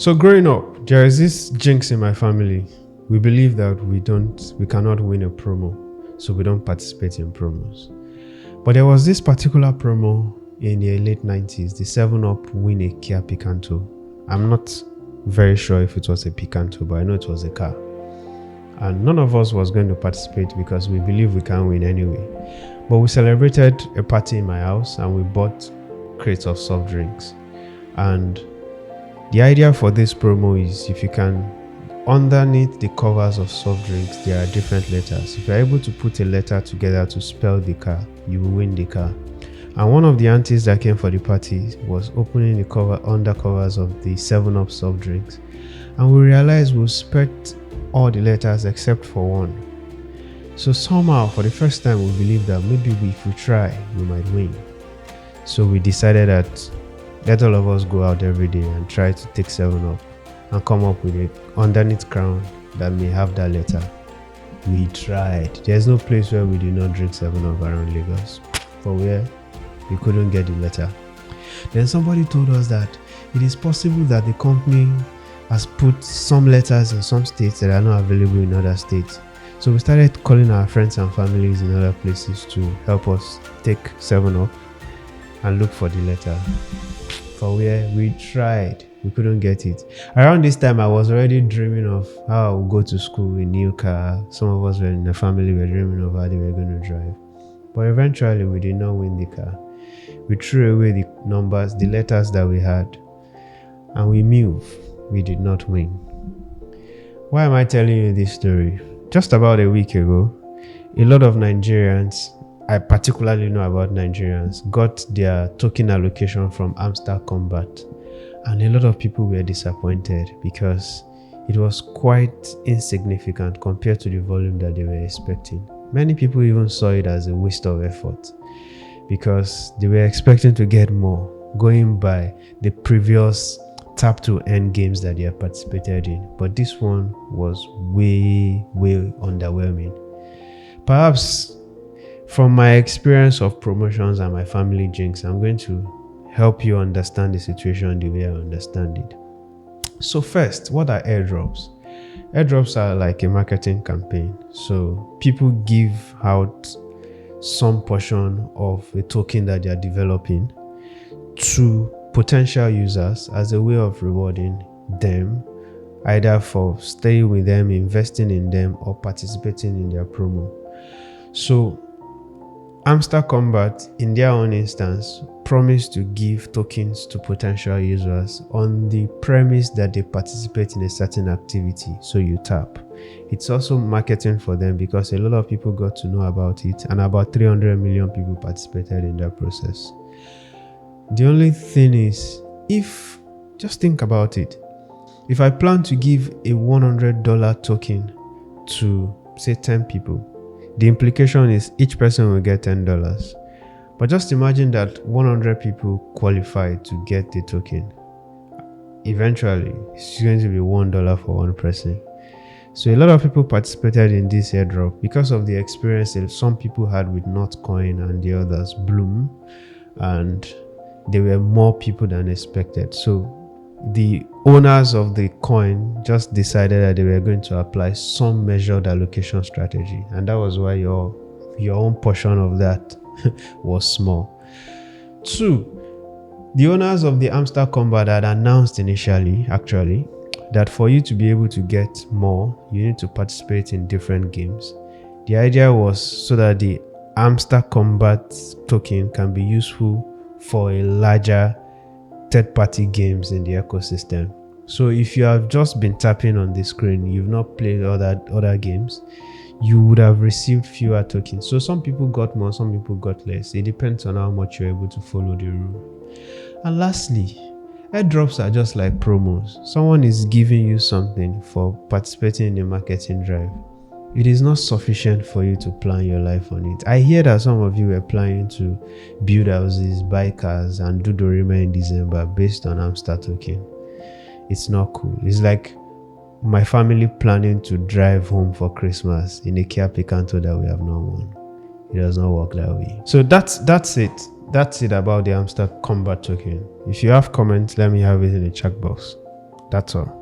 So growing up, there is this jinx in my family. We believe that we cannot win a promo, so we don't participate in promos. But there was this particular promo in the late 90s, the 7-Up win a Kia Picanto. I'm not very sure if it was a Picanto, but I know it was a car. And none of us was going to participate because we believe we can win anyway. But we celebrated a party in my house and we bought crates of soft drinks. And the idea for this promo is, if you can, underneath the covers of soft drinks, there are different letters. If you're able to put a letter together to spell the car, you will win the car. And one of the aunties that came for the party was opening the undercovers of the 7-Up soft drinks. And we realized we spelled all the letters except for one. So somehow, for the first time, we believed that maybe if we try, we might win. So we decided that let all of us go out every day and try to take 7-Up and come up with an underneath crown that may have that letter. We tried. There's no place where we do not drink 7-Up around Lagos. For where we couldn't get the letter. Then somebody told us that it is possible that the company has put some letters in some states that are not available in other states. So we started calling our friends and families in other places to help us take 7-Up and look for the letter. For where we tried, we couldn't get it. Around this time, I was already dreaming of how I would go to school in new car. Some of us were in the family were dreaming of how they were going to drive. But eventually, we did not win the car. We threw away the numbers, the letters that we had, and we moved. We did not win. Why am I telling you this story? Just about a week ago, a lot of Nigerians, I particularly know about Nigerians, got their token allocation from Hamster Kombat. And a lot of people were disappointed because it was quite insignificant compared to the volume that they were expecting. Many people even saw it as a waste of effort because they were expecting to get more, going by the previous tap to earn games that they have participated in. But this one was way underwhelming. Perhaps from my experience of promotions and my family jinx, I'm going to help you understand the situation the way I understand it. So first, what are airdrops? Airdrops are like a marketing campaign. So people give out some portion of a token that they are developing to potential users as a way of rewarding them, either for staying with them, investing in them, or participating in their promo. So Hamster Kombat, in their own instance, promised to give tokens to potential users on the premise that they participate in a certain activity, so you tap. It's also marketing for them because a lot of people got to know about it, and about 300 million people participated in that process. The only thing is, just think about it. If I plan to give a $100 token to, say, 10 people, the implication is each person will get $10. But just imagine that 100 people qualify to get the token. Eventually, it's going to be $1 for one person. So a lot of people participated in this airdrop because of the experience that some people had with Notcoin and the others, Bloom, and there were more people than expected. So the owners of the coin just decided that they were going to apply some measured allocation strategy, and that was why your own portion of that was small. 2, the owners of the Hamster Kombat had announced initially, actually, that for you to be able to get more, you need to participate in different games. The idea was so that the Hamster Kombat token can be useful for a larger third-party games in the ecosystem. So if you have just been tapping on the screen, you've not played other games, you would have received fewer tokens. So some people got more, some people got less. It depends on how much you're able to follow the rule. And lastly, airdrops are just like promos. Someone is giving you something for participating in the marketing drive. It is not sufficient for you to plan your life on it. I hear that some of you were planning to build houses, buy cars, and do Dorime in December based on Hamster token. It's not cool. It's like my family planning to drive home for Christmas in a Kia Picanto that we have not won. It does not work that way. So that's it. That's it about the Hamster Kombat token. If you have comments, let me have it in the chat box. That's all.